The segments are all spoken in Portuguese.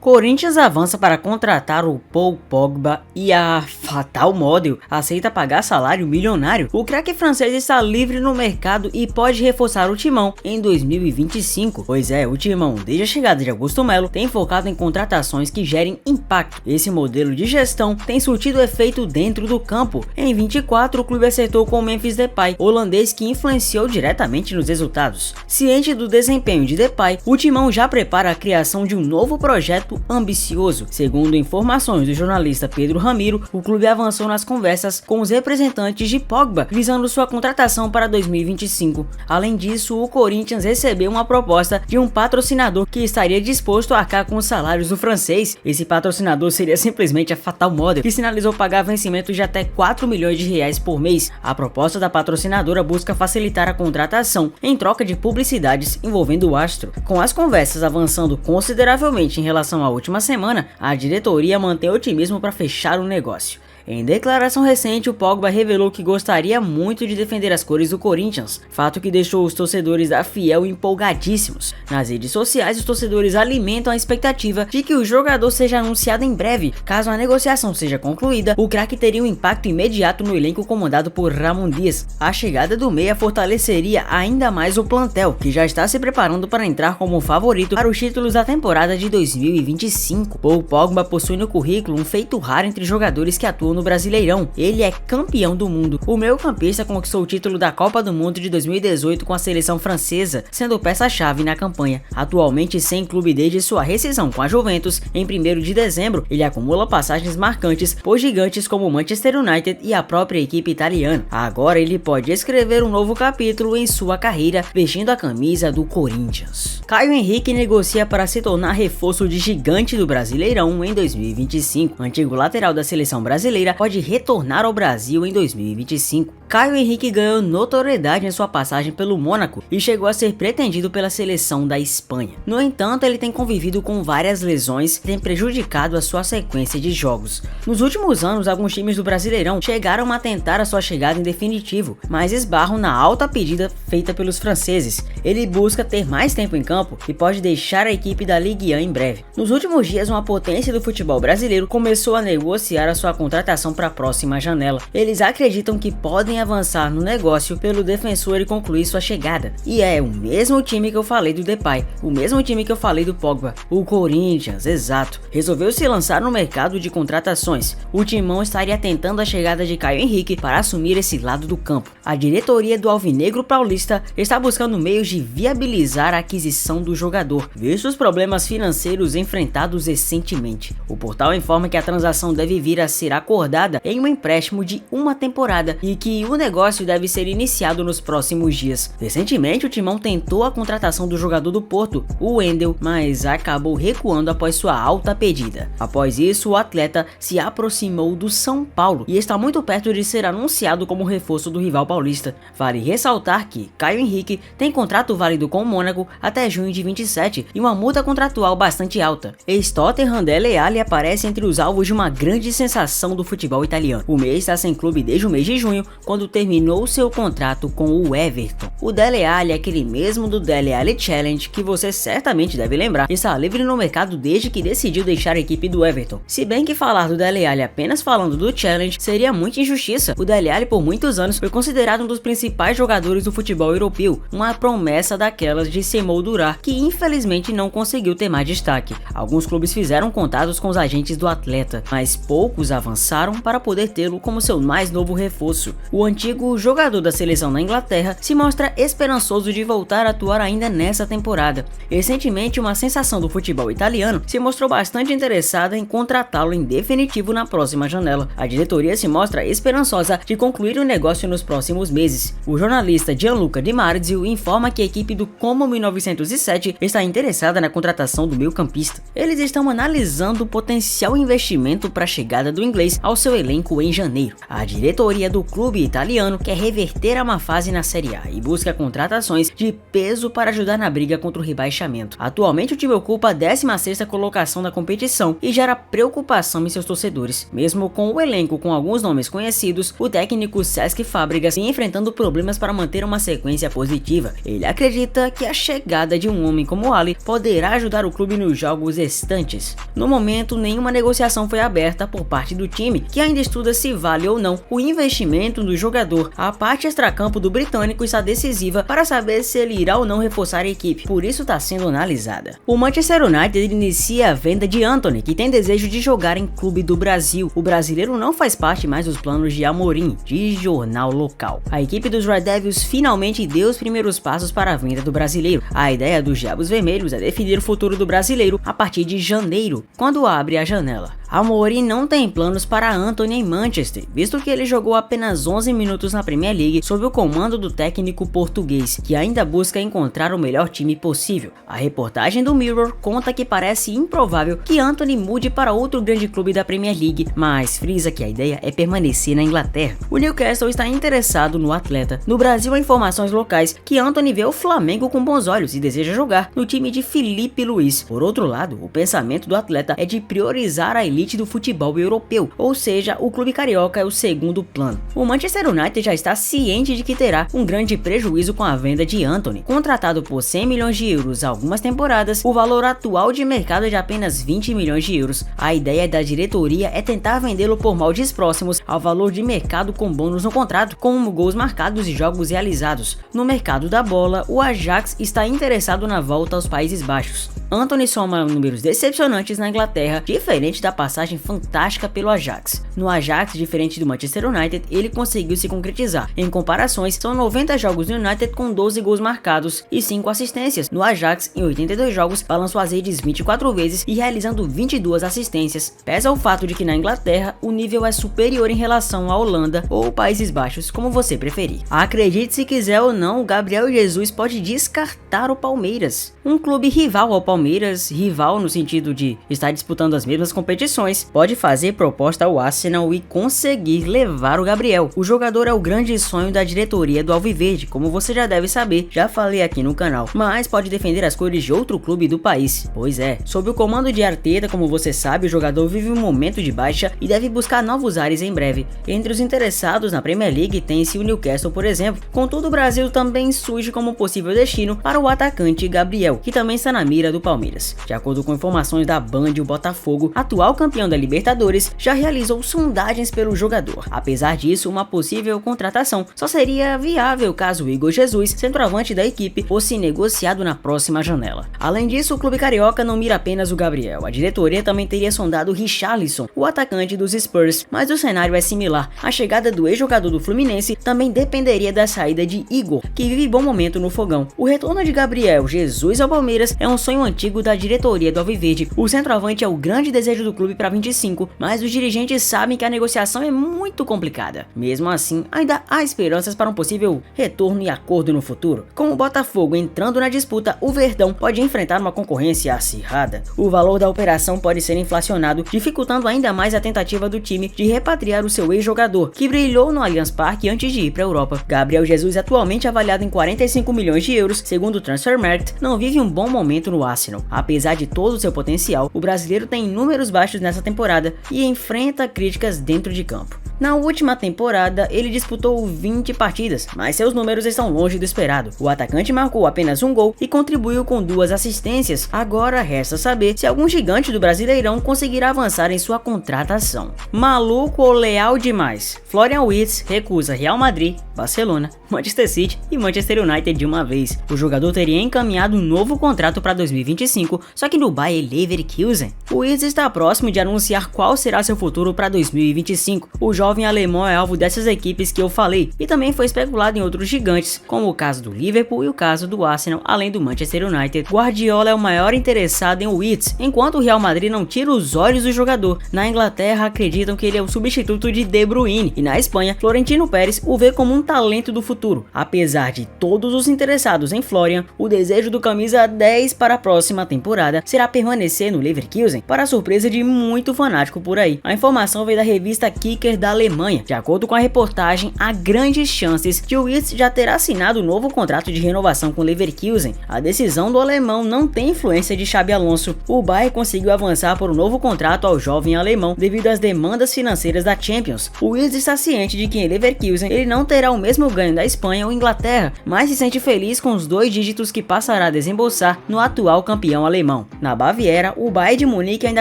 Corinthians avança para contratar o Paul Pogba e a Fatal Model aceita pagar salário milionário. O craque francês está livre no mercado e pode reforçar o timão em 2025. Pois é, o timão, desde a chegada de Augusto Melo, tem focado em contratações que gerem impacto. Esse modelo de gestão tem surtido efeito dentro do campo. Em 24, o clube acertou com o Memphis Depay, holandês que influenciou diretamente nos resultados. Ciente do desempenho de Depay, o timão já prepara a criação de um novo projeto ambicioso. Segundo informações do jornalista Pedro Ramiro, o clube avançou nas conversas com os representantes de Pogba, visando sua contratação para 2025. Além disso, o Corinthians recebeu uma proposta de um patrocinador que estaria disposto a arcar com os salários do francês. Esse patrocinador seria simplesmente a Fatal Model, que sinalizou pagar vencimentos de até 4 milhões de reais por mês. A proposta da patrocinadora busca facilitar a contratação em troca de publicidades envolvendo o astro. Com as conversas avançando consideravelmente em relação à última semana, a diretoria mantém otimismo para fechar o negócio. Em declaração recente, o Pogba revelou que gostaria muito de defender as cores do Corinthians, fato que deixou os torcedores da Fiel empolgadíssimos. Nas redes sociais, os torcedores alimentam a expectativa de que o jogador seja anunciado em breve. Caso a negociação seja concluída, o craque teria um impacto imediato no elenco comandado por Ramon Dias. A chegada do meia fortaleceria ainda mais o plantel, que já está se preparando para entrar como favorito para os títulos da temporada de 2025. O Pogba possui no currículo um feito raro entre jogadores que atuam no Brasileirão. Ele é campeão do mundo. O meio-campista conquistou o título da Copa do Mundo de 2018 com a seleção francesa, sendo peça-chave na campanha. Atualmente sem clube desde sua rescisão com a Juventus em 1º de dezembro, ele acumula passagens marcantes por gigantes como o Manchester United e a própria equipe italiana. Agora ele pode escrever um novo capítulo em sua carreira vestindo a camisa do Corinthians. Caio Henrique negocia para se tornar reforço de gigante do Brasileirão em 2025. O antigo lateral da seleção brasileira pode retornar ao Brasil em 2025. Caio Henrique ganhou notoriedade em sua passagem pelo Mônaco e chegou a ser pretendido pela seleção da Espanha. No entanto, ele tem convivido com várias lesões que têm prejudicado a sua sequência de jogos. Nos últimos anos, alguns times do Brasileirão chegaram a tentar a sua chegada em definitivo, mas esbarram na alta pedida feita pelos franceses. Ele busca ter mais tempo em campo e pode deixar a equipe da Ligue 1 em breve. Nos últimos dias, uma potência do futebol brasileiro começou a negociar a sua contratação para a próxima janela. Eles acreditam que podem avançar no negócio pelo defensor e concluir sua chegada. E é o mesmo time que eu falei do Depay, o mesmo time que eu falei do Pogba, o Corinthians, exato. Resolveu se lançar no mercado de contratações. O timão estaria tentando a chegada de Caio Henrique para assumir esse lado do campo. A diretoria do Alvinegro Paulista está buscando meios de viabilizar a aquisição do jogador, visto os problemas financeiros enfrentados recentemente. O portal informa que a transação deve vir a ser acordada em um empréstimo de uma temporada e que o negócio deve ser iniciado nos próximos dias. Recentemente, o timão tentou a contratação do jogador do Porto, o Wendel, mas acabou recuando após sua alta pedida. Após isso, o atleta se aproximou do São Paulo e está muito perto de ser anunciado como reforço do rival paulista. Vale ressaltar que Caio Henrique tem contrato válido com o Mônaco até junho de 27 e uma multa contratual bastante alta. Ex-Tottenham Dele Alli aparece entre os alvos de uma grande sensação do futebol italiano. O meia está sem clube desde o mês de junho, quando terminou seu contrato com o Everton. O Dele Alli é aquele mesmo do Dele Alli Challenge que você certamente deve lembrar, está livre no mercado desde que decidiu deixar a equipe do Everton. Se bem que falar do Dele Alli apenas falando do Challenge seria muita injustiça. O Dele Alli por muitos anos foi considerado um dos principais jogadores do futebol europeu, uma promessa daquelas de se emoldurar, que infelizmente não conseguiu ter mais destaque. Alguns clubes fizeram contatos com os agentes do atleta, mas poucos avançaram para poder tê-lo como seu mais novo reforço. O antigo jogador da seleção da Inglaterra se mostra esperançoso de voltar a atuar ainda nessa temporada. Recentemente, uma sensação do futebol italiano se mostrou bastante interessada em contratá-lo em definitivo na próxima janela. A diretoria se mostra esperançosa de concluir o negócio nos próximos meses. O jornalista Gianluca Di Marzio informa que a equipe do Como 1907 está interessada na contratação do meio-campista. Eles estão analisando o potencial investimento para a chegada do inglês ao seu elenco em janeiro. A diretoria do clube italiano quer reverter a má fase na Série A e busca contratações de peso para ajudar na briga contra o rebaixamento. Atualmente o time ocupa a 16ª colocação da competição e gera preocupação em seus torcedores. Mesmo com o elenco com alguns nomes conhecidos, o técnico Cesc Fábregas vem enfrentando problemas para manter uma sequência positiva. Ele acredita que a chegada de um homem como Ali poderá ajudar o clube nos jogos restantes. No momento, nenhuma negociação foi aberta por parte do time, que ainda estuda se vale ou não o investimento do jogador. A parte extracampo do britânico está decisiva para saber se ele irá ou não reforçar a equipe, por isso está sendo analisada. O Manchester United inicia a venda de Antony, que tem desejo de jogar em clube do Brasil. O brasileiro não faz parte mais dos planos de Amorim, de jornal local. A equipe dos Red Devils finalmente deu os primeiros passos para a venda do brasileiro. A ideia dos Diabos Vermelhos é definir o futuro do brasileiro a partir de janeiro, quando abre a janela. Amorim não tem planos para Antony em Manchester, visto que ele jogou apenas 11 minutos na Premier League sob o comando do técnico português, que ainda busca encontrar o melhor time possível. A reportagem do Mirror conta que parece improvável que Antony mude para outro grande clube da Premier League, mas frisa que a ideia é permanecer na Inglaterra. O Newcastle está interessado no atleta. No Brasil há informações locais que Antony vê o Flamengo com bons olhos e deseja jogar no time de Filipe Luís. Por outro lado, o pensamento do atleta é de priorizar a elite do futebol europeu, ou seja, o clube carioca é o segundo plano. O Manchester United já está ciente de que terá um grande prejuízo com a venda de Antony. Contratado por 100 milhões de euros há algumas temporadas, o valor atual de mercado é de apenas 20 milhões de euros. A ideia da diretoria é tentar vendê-lo por moldes próximos ao valor de mercado com bônus no contrato, como gols marcados e jogos realizados. No mercado da bola, o Ajax está interessado na volta aos Países Baixos. Antony soma números decepcionantes na Inglaterra, diferente da passagem fantástica pelo Ajax. No Ajax, diferente do Manchester United, ele conseguiu se concretizar. Em comparações, são 90 jogos no United com 12 gols marcados e 5 assistências. No Ajax, em 82 jogos, balançou as redes 24 vezes e realizando 22 assistências. Pesa o fato de que na Inglaterra, o nível é superior em relação à Holanda ou Países Baixos, como você preferir. Acredite se quiser ou não, o Gabriel Jesus pode descartar o Palmeiras. Um clube rival ao Palmeiras, rival no sentido de estar disputando as mesmas competições, pode fazer proposta ao Arsenal e conseguir levar o Gabriel. O jogador é o grande sonho da diretoria do Alviverde, como você já deve saber, já falei aqui no canal, mas pode defender as cores de outro clube do país. Pois é, sob o comando de Arteta, como você sabe, o jogador vive um momento de baixa e deve buscar novos ares em breve. Entre os interessados na Premier League tem-se o Newcastle, por exemplo. Contudo, o Brasil também surge como possível destino para o atacante Gabriel, que também está na mira do Palmeiras. De acordo com informações da Band, o Botafogo, atual campeão da Libertadores, já realizou sondagens pelo jogador. Apesar disso, uma possível contratação só seria viável caso Igor Jesus, centroavante da equipe, fosse negociado na próxima janela. Além disso, o clube carioca não mira apenas o Gabriel. A diretoria também teria sondado Richarlison, o atacante dos Spurs, mas o cenário é similar. A chegada do ex-jogador do Fluminense também dependeria da saída de Igor, que vive bom momento no fogão. O retorno de Gabriel Jesus ao Palmeiras é um sonho antigo da diretoria do Alviverde. O centroavante é o grande desejo do clube para 25, mas os dirigentes sabem que a negociação é muito complicada. Mesmo assim, ainda há esperanças para um possível retorno e acordo no futuro. Com o Botafogo entrando na disputa, o Verdão pode enfrentar uma concorrência acirrada. O valor da operação pode ser inflacionado, dificultando ainda mais a tentativa do time de repatriar o seu ex-jogador, que brilhou no Allianz Parque antes de ir para a Europa. Gabriel Jesus, atualmente avaliado em 45 milhões de euros, segundo o Transfermarkt, não vive um bom momento no Arsenal. Apesar de todo o seu potencial, o brasileiro tem números baixos nessa temporada e enfrenta críticas dentro de campo. Na última temporada, ele disputou 20 partidas, mas seus números estão longe do esperado. O atacante marcou apenas um gol e contribuiu com 2 assistências. Agora resta saber se algum gigante do Brasileirão conseguirá avançar em sua contratação. Maluco ou leal demais? Florian Wirtz recusa Real Madrid, Barcelona, Manchester City e Manchester United de uma vez. O jogador teria encaminhado um novo contrato para 2025, só que no Bayer Leverkusen. O Wirtz está próximo de anunciar qual será seu futuro para 2025. O jovem alemão é alvo dessas equipes que eu falei e também foi especulado em outros gigantes, como o caso do Liverpool e o caso do Arsenal, além do Manchester United. Guardiola é o maior interessado em Wirtz, enquanto o Real Madrid não tira os olhos do jogador. Na Inglaterra acreditam que ele é o substituto de De Bruyne e na Espanha, Florentino Pérez o vê como um talento do futuro. Apesar de todos os interessados em Florian, o desejo do camisa 10 para a próxima temporada será permanecer no Leverkusen, para a surpresa de muito fanático por aí. A informação veio da revista Kicker da Alemanha. De acordo com a reportagem, há grandes chances de o Wirtz já ter assinado um novo contrato de renovação com o Leverkusen. A decisão do alemão não tem influência de Xabi Alonso. O Bayern conseguiu avançar por um novo contrato ao jovem alemão devido às demandas financeiras da Champions. O Wirtz está ciente de que em Leverkusen ele não terá o mesmo ganho da Espanha ou Inglaterra, mas se sente feliz com os 2 dígitos que passará a desembolsar no atual campeão alemão. Na Baviera, o Bayern de Munique ainda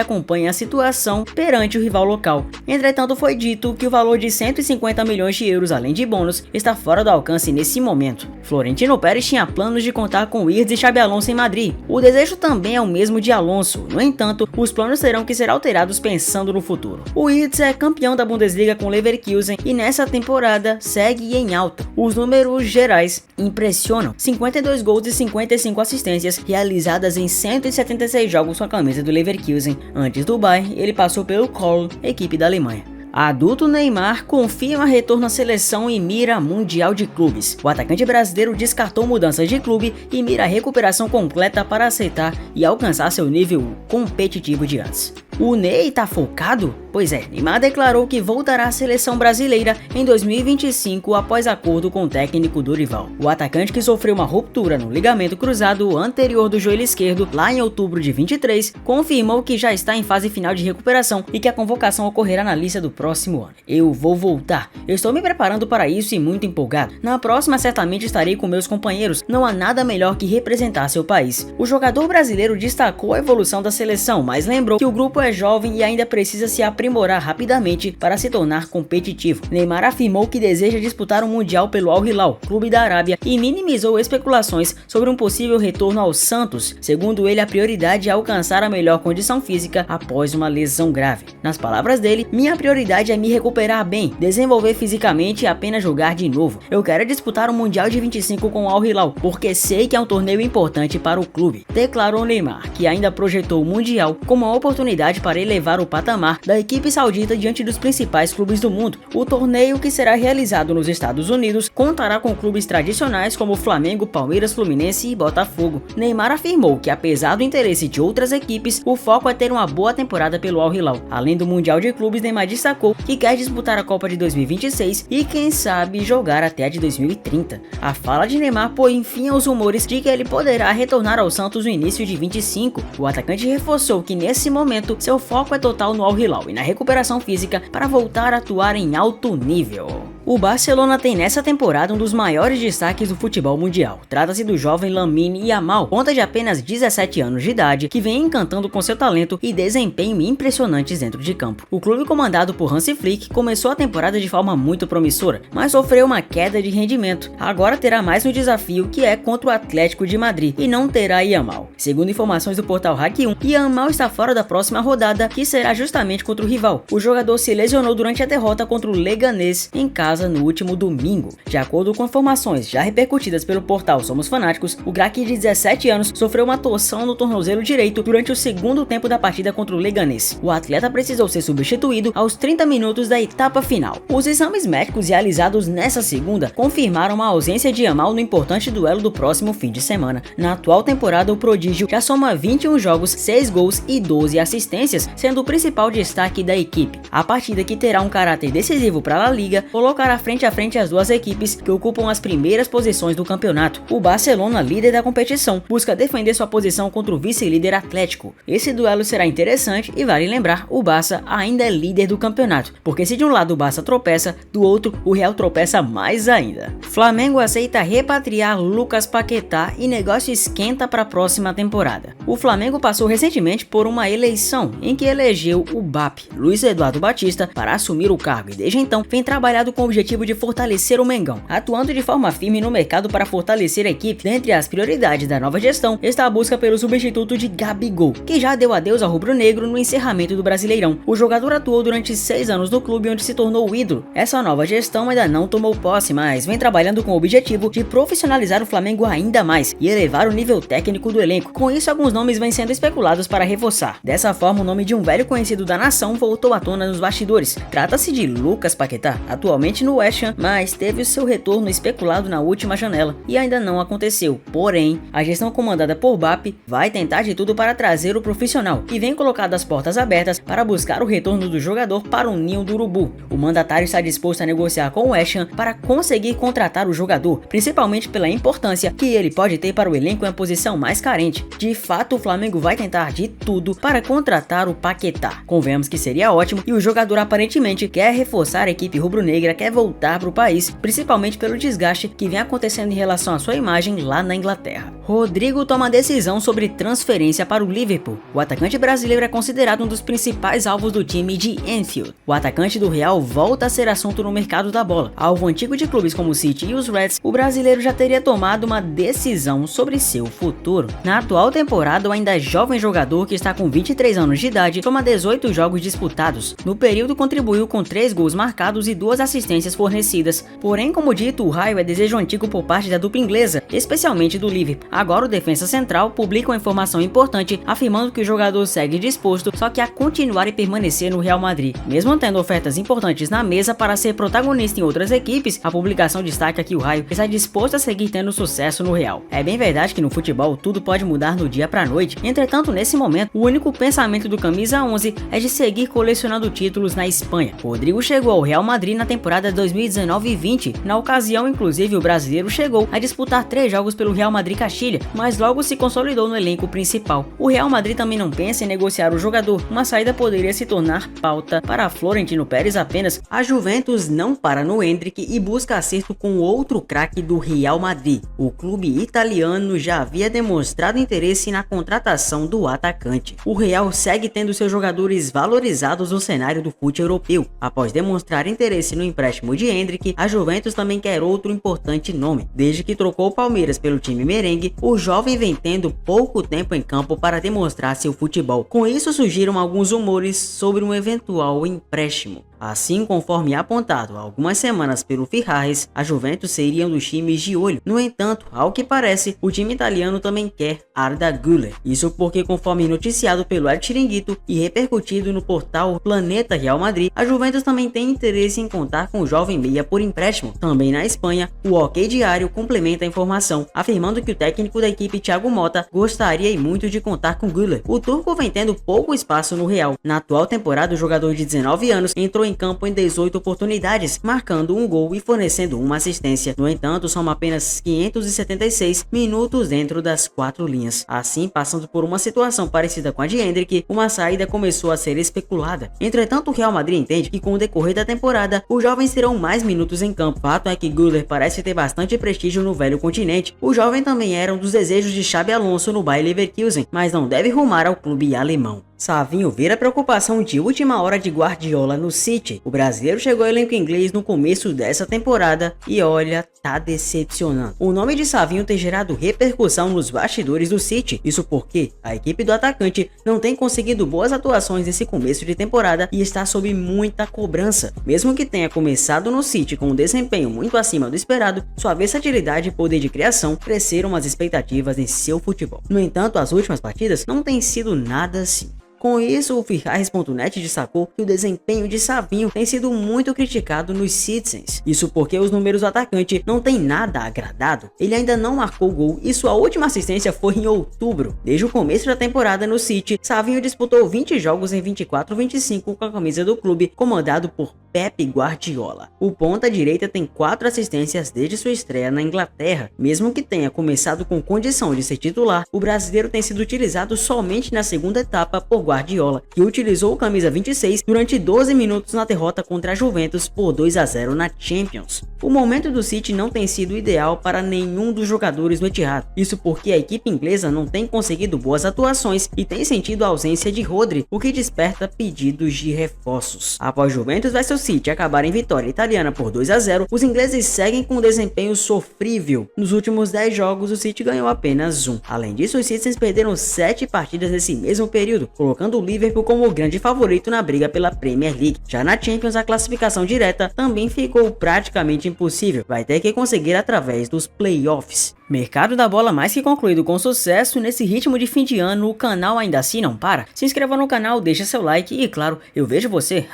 acompanha a situação perante o rival local. Entretanto, foi dito que o valor de 150 milhões de euros, além de bônus, está fora do alcance nesse momento. Florentino Pérez tinha planos de contar com Wirtz e Xabi Alonso em Madrid. O desejo também é o mesmo de Alonso. No entanto, os planos terão que ser alterados pensando no futuro. O Wirtz é campeão da Bundesliga com Leverkusen e nessa temporada segue em alta. Os números gerais impressionam: 52 gols e 55 assistências realizadas em 176 jogos com a camisa do Leverkusen. Antes do Bayern, ele passou pelo Köln, equipe da Alemanha. Adulto Neymar confirma retorno à seleção e mira Mundial de Clubes. O atacante brasileiro descartou mudanças de clube e mira a recuperação completa para aceitar e alcançar seu nível competitivo de antes. O Ney tá focado? Pois é, Neymar declarou que voltará à seleção brasileira em 2025 após acordo com o técnico Dorival. O atacante, que sofreu uma ruptura no ligamento cruzado anterior do joelho esquerdo lá em outubro de 23, confirmou que já está em fase final de recuperação e que a convocação ocorrerá na lista do próximo ano. Eu vou voltar. Eu estou me preparando para isso e muito empolgado. Na próxima certamente estarei com meus companheiros. Não há nada melhor que representar seu país. O jogador brasileiro destacou a evolução da seleção, mas lembrou que o grupo é jovem e ainda precisa se aprimorar rapidamente para se tornar competitivo. Neymar afirmou que deseja disputar um Mundial pelo Al Hilal, clube da Arábia, e minimizou especulações sobre um possível retorno ao Santos. Segundo ele, a prioridade é alcançar a melhor condição física após uma lesão grave. Nas palavras dele, minha prioridade é me recuperar bem, desenvolver fisicamente e apenas jogar de novo. Eu quero disputar o Mundial de 25 com o Al Hilal, porque sei que é um torneio importante para o clube, declarou Neymar, que ainda projetou o Mundial como uma oportunidade para elevar o patamar da equipe saudita diante dos principais clubes do mundo. O torneio, que será realizado nos Estados Unidos, contará com clubes tradicionais como Flamengo, Palmeiras, Fluminense e Botafogo. Neymar afirmou que, apesar do interesse de outras equipes, o foco é ter uma boa temporada pelo Al Hilal. Além do Mundial de Clubes, Neymar destacou que quer disputar a Copa de 2026 e, quem sabe, jogar até a de 2030. A fala de Neymar põe fim aos rumores de que ele poderá retornar ao Santos no início de 25. O atacante reforçou que, nesse momento, seu foco é total no Al Hilal e na recuperação física para voltar a atuar em alto nível. O Barcelona tem nessa temporada um dos maiores destaques do futebol mundial. Trata-se do jovem Lamine Yamal, ponta de apenas 17 anos de idade, que vem encantando com seu talento e desempenho impressionantes dentro de campo. O clube, comandado por Hansi Flick, começou a temporada de forma muito promissora, mas sofreu uma queda de rendimento. Agora terá mais um desafio, que é contra o Atlético de Madrid, e não terá Yamal. Segundo informações do portal Hack1, Yamal está fora da próxima rodada, que será justamente contra o rival. O jogador se lesionou durante a derrota contra o Leganés em casa no último domingo. De acordo com informações já repercutidas pelo portal Somos Fanáticos, o craque de 17 anos sofreu uma torção no tornozelo direito durante o segundo tempo da partida contra o Leganés. O atleta precisou ser substituído aos 30 minutos da etapa final. Os exames médicos realizados nessa segunda confirmaram a ausência de Yamal no importante duelo do próximo fim de semana. Na atual temporada, o prodígio já soma 21 jogos, 6 gols e 12 assistências, sendo o principal destaque da equipe. A partida, que terá um caráter decisivo para a La Liga, colocará frente a frente as duas equipes que ocupam as primeiras posições do campeonato. O Barcelona, líder da competição, busca defender sua posição contra o vice-líder Atlético. Esse duelo será interessante e vale lembrar, o Barça ainda é líder do campeonato, porque se de um lado o Barça tropeça, do outro o Real tropeça mais ainda. Flamengo aceita repatriar Lucas Paquetá e negócio esquenta para a próxima temporada. O Flamengo passou recentemente por uma eleição em que elegeu o BAP, Luiz Eduardo Batista, para assumir o cargo, e desde então vem trabalhado com o objetivo de fortalecer o Mengão, atuando de forma firme no mercado para fortalecer a equipe. Dentre as prioridades da nova gestão está a busca pelo substituto de Gabigol, que já deu adeus ao rubro-negro no encerramento do Brasileirão. O jogador atuou durante 6 anos no clube, onde se tornou o ídolo. Essa nova gestão ainda não tomou posse, mas vem trabalhando com o objetivo de profissionalizar o Flamengo ainda mais e elevar o nível técnico do elenco. Com isso, alguns nomes vêm sendo especulados para reforçar. Dessa forma, o nome de um velho conhecido da nação voltou à tona nos bastidores. Trata-se de Lucas Paquetá, atualmente no West Ham, mas teve o seu retorno especulado na última janela e ainda não aconteceu. Porém, a gestão comandada por BAP vai tentar de tudo para trazer o profissional e vem colocado as portas abertas para buscar o retorno do jogador para o ninho do urubu. O mandatário está disposto a negociar com o West Ham para conseguir contratar o jogador, principalmente pela importância que ele pode ter para o elenco em uma posição mais carente. De fato, o Flamengo vai tentar de tudo para contratar o Paquetá. Convenhamos que seria ótimo e o jogador aparentemente quer reforçar a equipe rubro-negra, quer voltar para o país, principalmente pelo desgaste que vem acontecendo em relação à sua imagem lá na Inglaterra. Rodrigo toma decisão sobre transferência para o Liverpool. O atacante brasileiro é considerado um dos principais alvos do time de Anfield. O atacante do Real volta a ser assunto no mercado da bola. Alvo antigo de clubes como o City e os Reds, o brasileiro já teria tomado uma decisão sobre seu futuro. Na atual temporada, o ainda jovem jogador, que está com 23 anos de idade, soma 18 jogos disputados. No período, contribuiu com 3 gols marcados e 2 assistências fornecidas. Porém, como dito, o raio é desejo antigo por parte da dupla inglesa, especialmente do Liverpool. Agora, o defensa central publica uma informação importante, afirmando que o jogador segue disposto só que a continuar e permanecer no Real Madrid. Mesmo tendo ofertas importantes na mesa para ser protagonista em outras equipes, a publicação destaca que o raio está disposto a seguir tendo sucesso no Real. É bem verdade que no futebol tudo pode mudar no dia pra noite, entretanto nesse momento o único pensamento do camisa 11 é de seguir colecionando títulos na Espanha. Rodrigo chegou ao Real Madrid na temporada 2019-20, na ocasião inclusive o brasileiro chegou a disputar 3 jogos pelo Real Madrid Castilha, mas logo se consolidou no elenco principal. O Real Madrid também não pensa em negociar o jogador, uma saída poderia se tornar pauta para Florentino Pérez apenas. A Juventus não para no Endrick e busca acerto com outro craque do Real Madrid. O clube italiano já havia demonstrado interesse na contratação do atacante. O Real segue tendo seus jogadores valorizados no cenário do futebol europeu. Após demonstrar interesse no empréstimo de Endrick, a Juventus também quer outro importante nome. Desde que trocou o Palmeiras pelo time merengue, o jovem vem tendo pouco tempo em campo para demonstrar seu futebol. Com isso surgiram alguns rumores sobre um eventual empréstimo. Assim, conforme apontado há algumas semanas pelo Ferraris, a Juventus seria um dos times de olho. No entanto, ao que parece, o time italiano também quer Arda Güler. Isso porque, conforme noticiado pelo El Chiringuito e repercutido no portal Planeta Real Madrid, a Juventus também tem interesse em contar com o jovem meia por empréstimo. Também na Espanha, o OK Diário complementa a informação, afirmando que o técnico da equipe, Thiago Motta, gostaria e muito de contar com Güler. O turco vem tendo pouco espaço no Real. Na atual temporada, o jogador de 19 anos entrou em campo em 18 oportunidades, marcando um gol e fornecendo uma assistência. No entanto, são apenas 576 minutos dentro das 4 linhas. Assim, passando por uma situação parecida com a de Endrick, uma saída começou a ser especulada. Entretanto, o Real Madrid entende que com o decorrer da temporada, os jovens terão mais minutos em campo. Fato é que Güler parece ter bastante prestígio no velho continente. O jovem também era um dos desejos de Xabi Alonso no Bayer Leverkusen, mas não deve rumar ao clube alemão. Savinho vira preocupação de última hora de Guardiola no City. O brasileiro chegou ao elenco inglês no começo dessa temporada e olha, tá decepcionando. O nome de Savinho tem gerado repercussão nos bastidores do City. Isso porque a equipe do atacante não tem conseguido boas atuações nesse começo de temporada e está sob muita cobrança. Mesmo que tenha começado no City com um desempenho muito acima do esperado, sua versatilidade e poder de criação cresceram as expectativas em seu futebol. No entanto, as últimas partidas não têm sido nada assim. Com isso, o Ferraris.net destacou que o desempenho de Savinho tem sido muito criticado nos Citizens. Isso porque os números do atacante não tem nada agradado. Ele ainda não marcou gol e sua última assistência foi em outubro. Desde o começo da temporada no City, Savinho disputou 20 jogos em 24-25 com a camisa do clube, comandado por Pep Guardiola. O ponta-direita tem 4 assistências desde sua estreia na Inglaterra. Mesmo que tenha começado com condição de ser titular, o brasileiro tem sido utilizado somente na segunda etapa por Guardiola, que utilizou o camisa 26 durante 12 minutos na derrota contra a Juventus por 2-0 na Champions. O momento do City não tem sido ideal para nenhum dos jogadores do Etihad. Isso porque a equipe inglesa não tem conseguido boas atuações e tem sentido a ausência de Rodri, o que desperta pedidos de reforços. Após Juventus vs City acabar em vitória italiana por 2-0, os ingleses seguem com um desempenho sofrível. Nos últimos 10 jogos, o City ganhou apenas 1. Além disso, os Citizens perderam 7 partidas nesse mesmo período, colocando colocando o Liverpool como o grande favorito na briga pela Premier League. Já na Champions, a classificação direta também ficou praticamente impossível, vai ter que conseguir através dos playoffs. Mercado da bola mais que concluído com sucesso. Nesse ritmo de fim de ano, o canal ainda assim não para. Se inscreva no canal, deixa seu like e claro, eu vejo você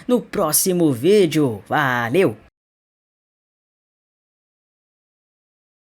no próximo vídeo. Valeu!